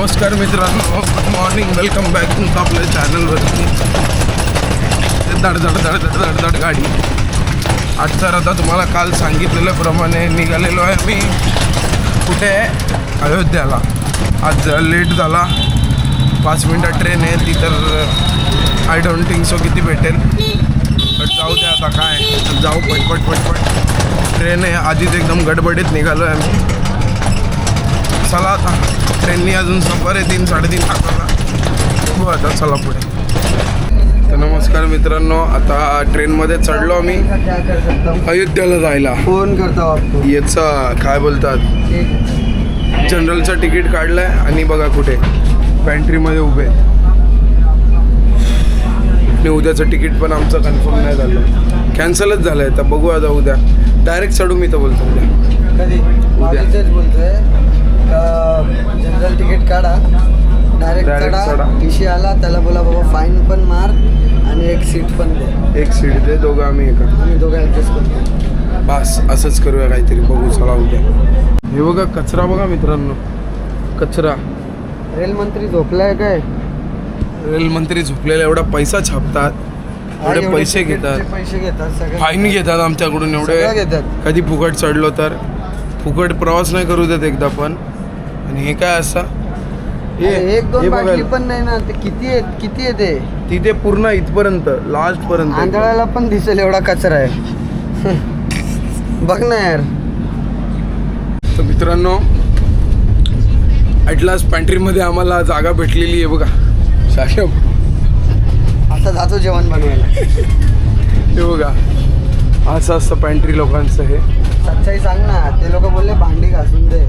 नमस्कार मित्रांनो, good morning, welcome back तुमचं आपल्या चॅनलवरती. धड गाडी. आज तर आता तुम्हाला काल सांगितलेल्याप्रमाणे निघालेलो आहे मी. कुठे अयोध्याला. आज लेट झाला, 5 मिनटं ट्रेन आहे ती, तर आय डोंट थिंक सो किती भेटेल, बट जाऊ द्या आता काय, जाऊ पटपट. ट्रेन आहे आधीच, एकदम गडबडीत निघालो आहे आम्ही. चला आता, ट्रेननी अजून सफर आहे 3-3.5 तासाचा. बघू आता, चला पुढे. तर नमस्कार मित्रांनो, आता ट्रेनमध्ये चढलो आम्ही अयोध्याला जायला. फोन करता याचा काय बोलतात, जनरलचं तिकीट काढलं आहे आणि बघा कुठे पॅन्ट्रीमध्ये उभे. आणि उद्याचं तिकीट पण आमचं कन्फर्म नाही झालं, कॅन्सलच झालं आहे. तर बघू आता उद्या डायरेक्ट चढू. मी तर बोलतो उद्या. कधी उद्याच बोलतोय जनरल तिकीट काढा, डायरेक्ट चढा. टीसी आला त्याला बोला बाबा फाईन पण मार आणि एक सीट पण दे. एक सीट दे, दोघं आम्ही दोघं ॲडजस्ट करतो. बस असंच करूया काहीतरी. बघू चला उद्या. हे बघा कचरा बघा मित्रांनो, कचरा. रेल मंत्री झोपलाय काय? रेल मंत्री झोपलेला. एवढा पैसा छापतात, एवढे पैसे घेतात सगळे, फाईन घेतात आमच्याकडून एवढे. घेतात. कधी फुकट चढलो तर फुकट प्रवास नाही करू देत एकदा पण. आणि हे काय असं, एक दोन बाटली पण नाही ना. ते किती येते तिथे पूर्ण इथपर्यंत, लास्ट पर्यंत. आंधळाला पण दिसेल एवढा कचरा आहे. बघ ना यार. तर मित्रांनो, ॲटलास पॅन्ट्रीमध्ये आम्हाला जागा भेटलेली आहे बघा. आता जातो जेवण बनवायला. हे बघा, असं असतं पॅन्ट्री लोकांचं. हे सच्चाई सांग ना. ते लोक बोलले भांडी घासून दे,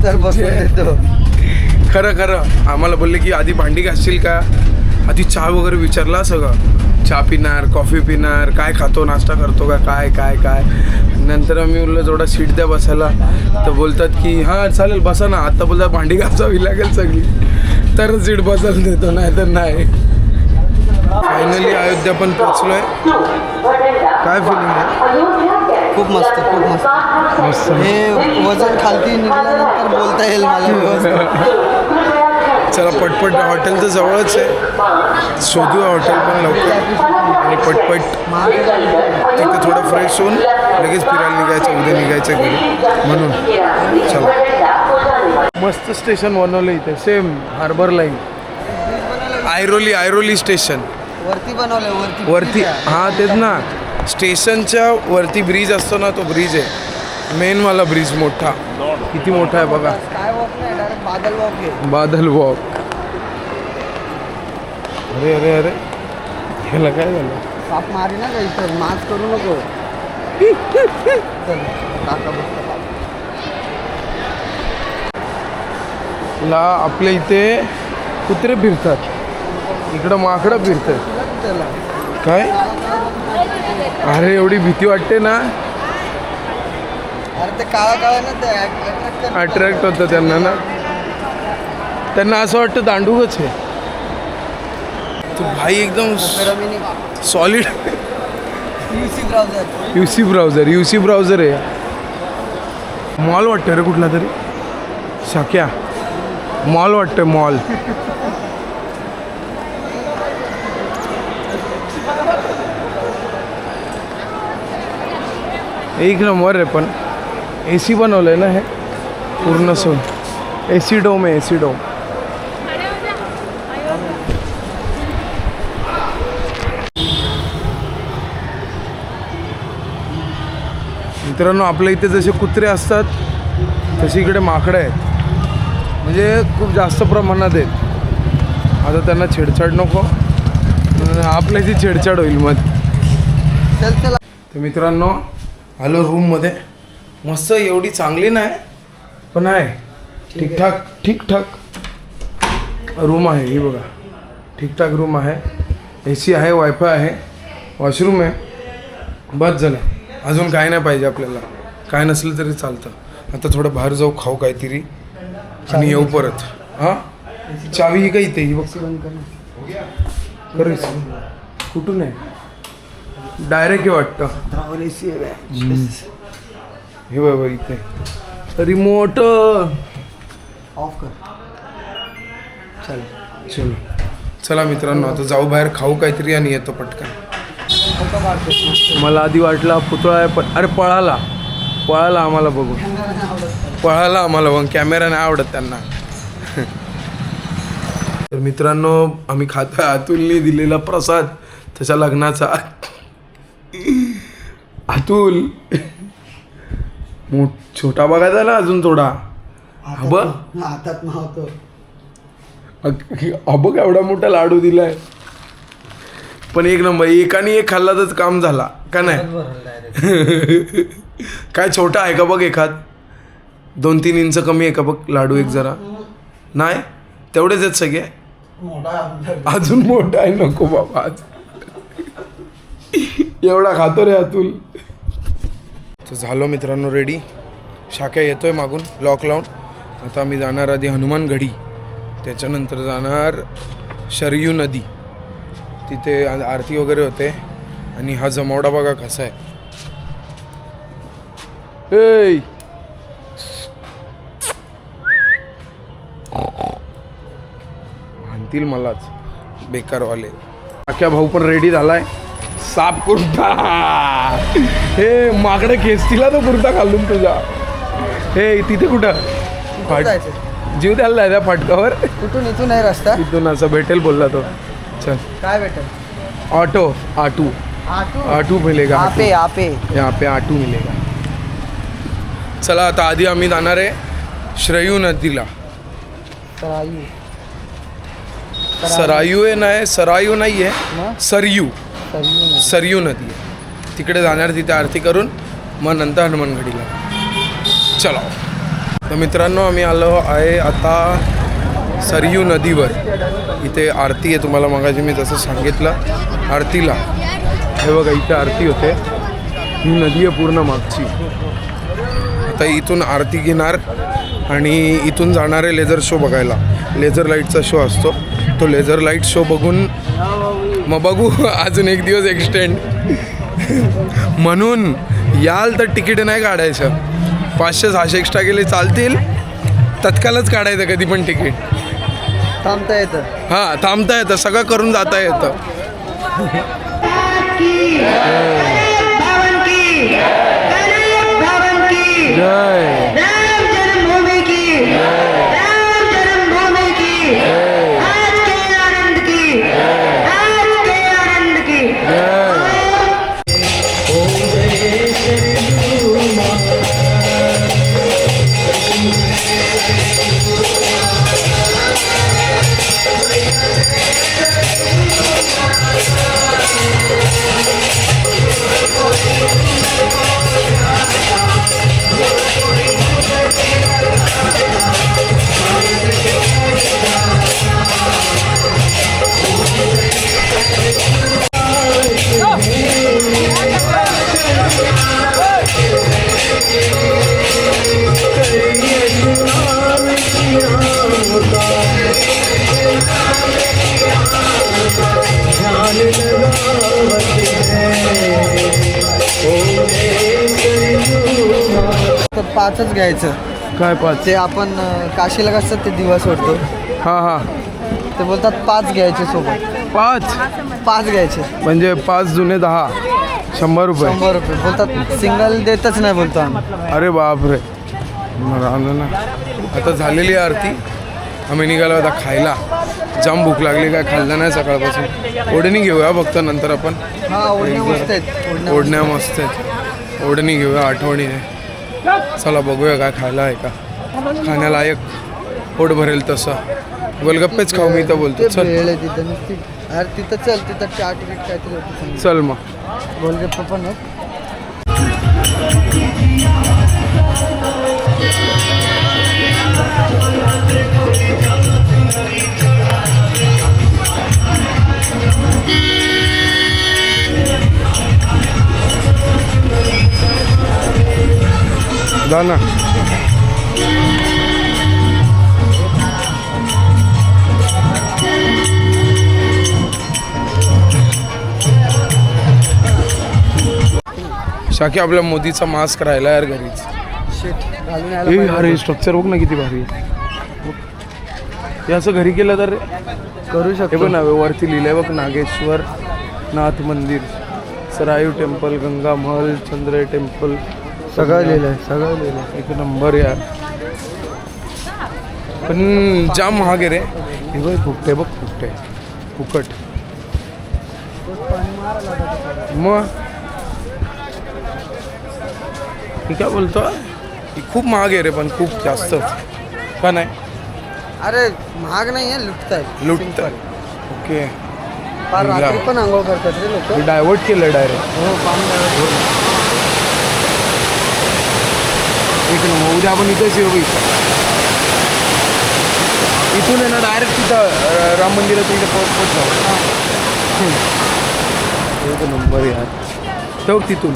तर बसून देतो. खरं आम्हाला बोलले की आधी भांडी घासशील का, आधी चहा वगैरे विचारला. सगळं चहा पिणार, कॉफी पिणार, काय खातो, नाश्ता करतो का, काय. नंतर आम्ही बोललो थोडा सीट द्या बसायला. तर बोलतात की हां चालेल बसा ना. आता बोलतात भांडी घासावी लागेल सगळी, तर सीट बसायला देतो, नाही तर नाही. फायनली अयोध्या पण पोचलो आहे. काय फिलिंग आहे? खूप मस्त. मस्त. हे वजन खालती निघाल्यानंतर बोलता येईल मला व्यवस्थित. चला पटपट, हॉटेल तर जवळच आहे, शोधूया हॉटेल पण लवकर. आणि पटपट तिथं थोडं फ्रेश होऊन लगेच फिरायला निघायचं, उद्या निघायचं घरी म्हणून. चला. मस्त स्टेशन बनवलं इथे, same harbour line. Airoli station वरती बनवलं वरती. हां तेच ना, स्टेशनच्या वरती ब्रिज असतो ना, तो ब्रिज आहे मेनवाला ब्रिज. मोठा, किती मोठा आहे बघा. काय वॉक नाही, डायरेक्ट बादल वॉक आहे. बादल वॉक. अरे ह्याला काय झालं? साप मारी ना काही, मास्क करू नको. चल टाका बघ. ला आपल्या इथे कुत्रे फिरतात, इकडं माकडं फिरतात. काय? अरे एवढी भीती वाटते ना. अरे ते काळा ना, ते अट्रॅक्ट होतं त्यांना ना. त्यांना असं वाटतं दांडूकच आहे. तो भाई एकदम सॉलिड. यूसी ब्राउझर आहे. मॉल वाटतं रे कुठला तरी, शाक्या मॉल वाटतं, मॉल. एक नंबर आहे. पण AC बनवलं आहे ना हे पूर्ण सोन. AC डोम आहे, AC डोम. मित्रांनो, आपल्या इथे जसे कुत्रे असतात तसे इकडे माकडं आहेत, म्हणजे खूप जास्त प्रमाणात आहेत. आता त्यांना छेडछाड नको, आपल्या इथे छेडछाड होईल मग. तर मित्रांनो, आलो रूममध्ये. मस्त, एवढी चांगली नाही पण आहे ठीकठाक रूम आहे. ही बघा, ठीकठाक रूम आहे. AC आहे, वायफाय आहे, वॉशरूम आहे. बस झालं, अजून काय नाही पाहिजे आपल्याला. काय नसलं तरी चालतं. आता थोडं बाहेर जाऊ, खाऊ काहीतरी आणि येऊ परत. हां, चावी ही का इथे? ही बघ. कुठून आहे? डायरेक्ट हे वाटतं. हे बाबा इथे रिमोट ऑफ कर. चल चलो चला मित्रांनो, आता जाऊ बाहेर, खाऊ काहीतरी आणि येतो पटकन. मला आधी वाटला पुतळा आहे, पण अरे पळाला आम्हाला बघून, पळाला आम्हाला बघून. कॅमेरा नाही आवडत त्यांना. तर मित्रांनो, आम्ही खातोय अतुलने दिलेला प्रसाद त्याच्या लग्नाचा. अतुल छोटा बघायचा ना अजून थोडा. हातात मावतो. बघ एवढा मोठा लाडू दिलाय, पण एक नंबर. एकाने एक खाल्ला तर काम झाला का नाही. काय छोटा आहे का बघ, एखाद 2-3 इंच कमी आहे का बघ लाडू. एक जरा नाही, तेवढेच आहेत सगळे. अजून मोठा आहे, नको बाबा. आज एवढा खातो रे अतुल. तर झालो मित्रांनो रेडी. शाक्या येतोय मागून लॉक लावून. आता आम्ही जाणार आधी हनुमानगढी, त्याच्यानंतर जाणार शरयू नदी, तिथे आरती वगैरे होते. आणि हा जमावडा बघा कसा आहे. ए म्हणतील मलाच बेकारवाले. अख्या भाऊ पण रेडी झालाय. साप कुर्ता, हे माकडं खेचतीला तो कुर्ता घालून तुझा. हे तिथे कुठं जीव द्यायला त्या फाटकावर. कुठून इथून आहे रस्ता? इथून असं भेटेल बोलला तो. चल काय भेटेल? ऑटो आटू मिलेगा. यहाँ पे आटू मिलेगा. चला आता आधी आम्ही जाणार आहे श्रेयू नदीला. सरायू नाही आहे, सरयू नदी आहे. तिकडे जाणार, तिथे आरती करून मग नंतर हनुमानगडीला. चला तर मित्रांनो, आम्ही आलो आहे आता सरयू नदीवर. इथे आरती आहे, तुम्हाला मगाशी मी जसं सांगितलं आरतीला. हे बघा इथे आरती होते. ही नदी आहे पूर्ण मागची. आता इथून आरती घेणार आणि इथून जाणार आहे लेझर शो बघायला. लेझर लाईटचा शो असतो, तो लेझर लाईट शो बघून मग बघू अजून एक दिवस एक्सटेंड. म्हणून याल तर तिकीट नाही काढायचं. 500-600 एक्स्ट्रा गेले चालतील. तत्कालच काढायचं कधी पण तिकीट. थांबता येतं. हां थांबता येतं, सगळं करून जाता येतं. जय तर 5च घ्यायचं. काय 5? ते आपण काशीला कसं ते दिवा सोडतो. हां ते बोलतात 5 घ्यायचे सोबत. 5 घ्यायचे म्हणजे 5 जुने 10, 100 रुपये. 100 रुपये बोलतात. सिंगल देतच नाही बोलतो आम्ही. अरे बापरे. आलं ना. आता झालेली आरती, आम्ही निघालो आता खायला. जाम भूक लागली, काय खाल्लं नाही सकाळपासून. ओढणी घेऊया फक्त नंतर आपण. ओढण्या मस्त आहेत. ओढण्या मस्त आहेत. ओढणी घेऊया आठवणीने. चला बघूया काय खायला आहे का खाण्यालायक, पोट भरेल तसं. गोलगप्पेच खाऊ मी तर बोलतो. चल तिथं नसती. अरे तिथं चल, तिथं 4 तिकीट काहीतरी होतं. चल मग. गोलगप्पे पण आहेत. जा ना. शाकी आपल्या मोदीचा मास्क राहिला यार घरीच. घालून यायला अरे स्ट्रक्चर बघ ना किती भारी आहे. हे असं घरी केलं तर रे करू हे शकतो. बघ ना वरती लिहिलंय बघ नागेश्वर नाथ मंदिर, सरायू टेम्पल, गंगा महल, चंद्र टेम्पल, सगळं लिहिलंय, सगळं लिहिलंय. एक नंबर यार. पण जाम महाग आहे रे. हे बघ फुकटे बघ फुकटे फुकट. मग मी काय बोलतो ही खूप महाग आहे रे, पण खूप जास्त का नाही अरे महाग नाही आहे, लुटतायत. लुटतात. ओके फार रात्री पण आंघोळ करतात रे लोक. डायव्हर्ट केलं डायरेक्ट. हो पाम. एक नंबर. उद्या आपण इथेच येऊ इथं. इथून आहे ना डायरेक्ट तिथं राम मंदिरात इकडे पोहोच जाऊ. एक नंबर यार. ठेव तिथून.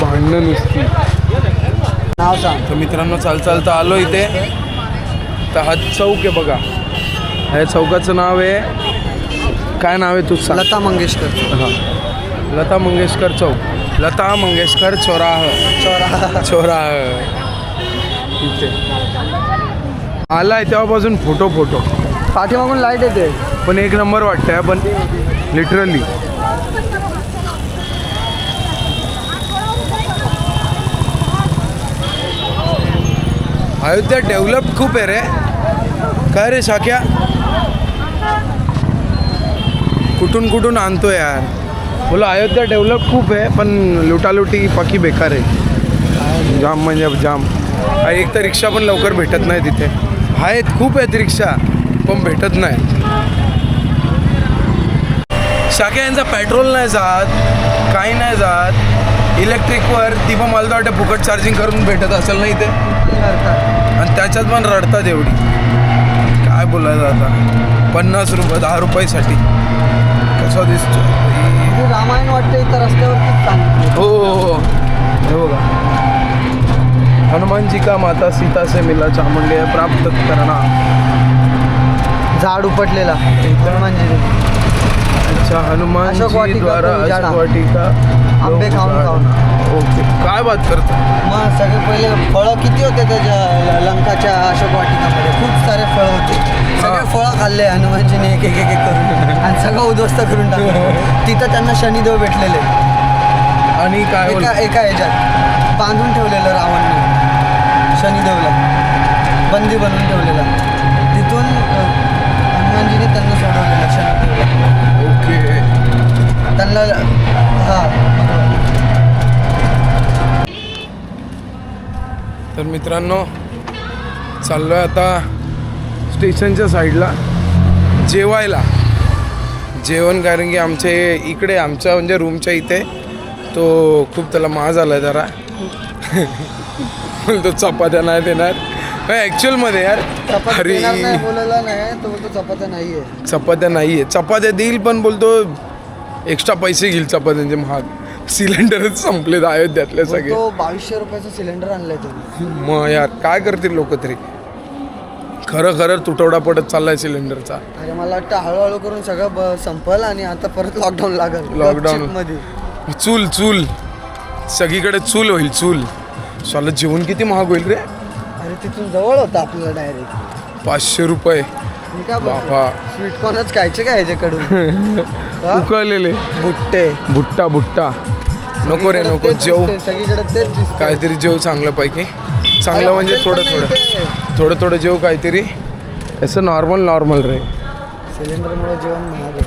भांडणं नुसती. नाव सांग. तर मित्रांनो चालता आलो इथे. तर हा चौक आहे बघा. ह्या चौकाचं नाव आहे काय नाव आहे तू सांग. लता मंगेशकर. हां लता मंगेशकर चौक. लता मंगेशकर चौराहा इथे आलाय तेव्हापासून फोटो पाठीमागून लाईट येते. पण एक नंबर वाटतंय. पण लिटरली अयोध्या डेव्हलप खूप आहे रे. काय रे शाक्या कुठून आणतो यार. बोला अयोध्या डेव्हलप खूप आहे, पण लुटालुटी पाकी बेकार आहे. जाम म्हणजे जाम. एक तर रिक्षा पण लवकर भेटत नाही तिथे. आहेत खूप आहेत रिक्षा पण भेटत नाही. शाक्या यांचा पेट्रोल नाही जात, काही नाही जात. इलेक्ट्रिकवर ती पण मला तर वाटतं फुकट चार्जिंग करून भेटत असेल ना इथे. आणि त्याच्यात पण रडतात एवढी. काय बोलायचं आता. 50 रुपये 10 रुपयासाठी कसा दिसतो. रामायण वाटतं इथं रस्त्यावरतीच सांग. हो हे बघा. हनुमान जी का माता सीता से मिला चामुंडे प्राप्त करना. झाड उपटलेला हनुमानजी. अच्छा हनुमान अशोक जी वाटिका द्वारा को उजाडा. अशोक वाटिका आंबे खाऊन. ओके काय बात करतो. मग सगळे पहिले फळं किती होते त्याच्या लंकाच्या अशोक वाटिकामध्ये. खूप सारे फळं होते. सगळे फळं खाल्ले हनुमानजीने एक करून आणि सगळं उद्ध्वस्त करून टाकलं. तिथं त्यांना शनिदेव भेटलेले. आणि काय एका ह्याच्यात बांधून ठेवलेलं रावणने शनिदेवला, बंदी बनवून ठेवलेला. तिथून हनुमानजीने त्यांना सोडवलेलं शनिदेवला. ओके त्यांना तर मित्रांनो चाललो आहे आता स्टेशनच्या साईडला जेवायला. जेवण कारण की आमच्या म्हणजे रूमच्या इथे तो खूप त्याला माज आला आहे जरा. बोलतो चपात्या नाही देणार. ॲक्च्युअलमध्ये यार अरे बोलायला नाही तो बोलतो चपात्या नाही आहे. चपात्या नाही आहे. चपात्या देईल पण बोलतो एक्स्ट्रा पैसे घेईल चपात्यांचे महाग. सिलेंडरच संपलेत अयोध्यातले सगळे. तो 2200 रुपयाचं सिलेंडर आणलंय तुम्ही. मग यार काय करतील लोक तरी. खरं तुटवडा पडत चाललाय सिलेंडरचा. अरे मला वाटतं हळूहळू करून सगळं संपल आणि आता परत लॉकडाऊन लागेल. लॉकडाऊन मध्ये चूल सगळीकडे चूल होईल. चूल साला जेवण किती महाग होईल रे. अरे तिथून जवळ होतं आपल्याला डायरेक्ट. 500 रुपये मी काय बाबा. स्वीटकॉर्नच खायचे का ह्याच्याकडून. उकळलेले भुट्टा नको रे नको. जेव सगळीकडे तेच दिसतं. काहीतरी जेव चांगलं पैकी. चांगलं म्हणजे थोडं जेव काहीतरी असं नॉर्मल रे. सिलेंडरमुळे जेवण महाग आहे.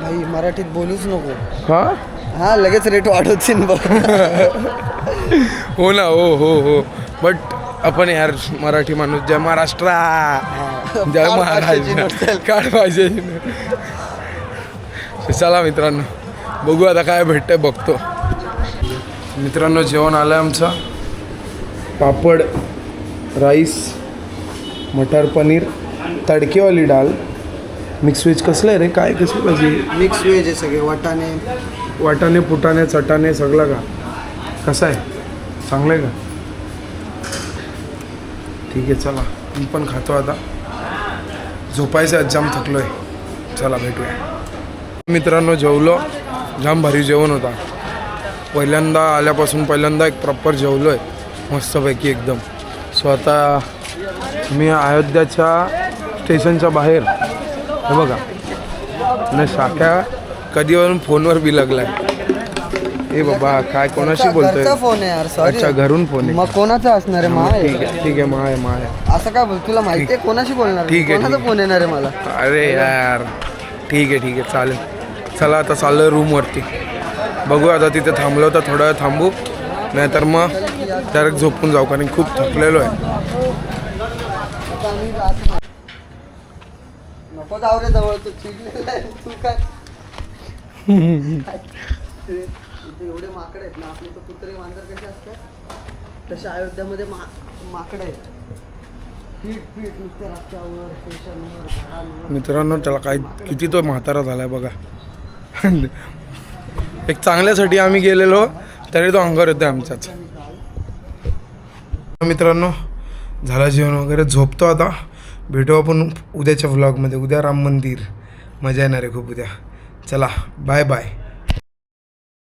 भाई मराठीत बोलूच नको. हा लगेच रेट वाढवतील बघ. हो ना हो. बट आपण यार मराठी माणूस. जय महाराष्ट्र. जय महाराष्ट्र. काढ पाहिजे. चला मित्रांनो बघू आता काय भेटतंय बघतो. मित्रांनो जेवण आलं आहे आमचं. पापड, राईस, मटर पनीर, तडकेवाली डाळ, मिक्स व्हेज. कसलं आहे रे काय कसली भाजी. मिक्स व्हेज आहे सगळे. वाटाणे फुटाणे चटाणे सगळं का. कसं आहे चांगलं आहे का. ठीक आहे चला मी पण खातो आता. झोपायचं आहे, जाम थकलोय. चला भेटूया. मित्रांनो जेवलो, जाम भारी जेवण होता. पहिल्यांदा एक प्रॉपर जेवलो आहे मस्तपैकी एकदम. सो आता मी अयोध्याच्या स्टेशनच्या बाहेर हे बघा न शाख्या कधीवरून फोनवर बी लागलाय. ए बाबा काय कोणाशी बोलतोय? घरचा फोन आहे यार, सॉरी. अच्छा घरून फोन आहे. मग कोणाचा असणार आहे? मा ठीक आहे मा आहे. असं काय बोल, तुला माहिती आहे कोणाशी बोलणार? ठीक आहे, कोणाचा ठीक फोन येणार आहे मला? अरे यार ठीक आहे चालेल. चला आता चाललं रूमवरती. बघू आता तिथे थांबलो तर थोडा वेळ थांबू, नाहीतर मग डायरेक्ट झोपून जाऊ कारण खूप थकलेलो आहे. नको जाऊ रे जवळ, तू चिडलेला आहे. तू काय इथे एवढे माकड आहेत ना, आपले तर कुत्रे मांजर कसे असतात तसे अयोध्यामध्ये माकड आहेत. पीठ नुसते रस्त्यावर, स्टेशनवर, घरांवर. मित्रांनो त्याला काय किती तो म्हातारा झालाय बघा. एक चांगल्यासाठी आम्ही गेलेलो तरी तो अंगावर येतो आमच्याच. मित्रांनो झाला जेवण वगैरे, झोपतो आता. भेटू आपण उद्याच्या व्लॉगमध्ये. उद्या राम मंदिर, मजा येणार आहे खूप उद्या. चला बाय बाय.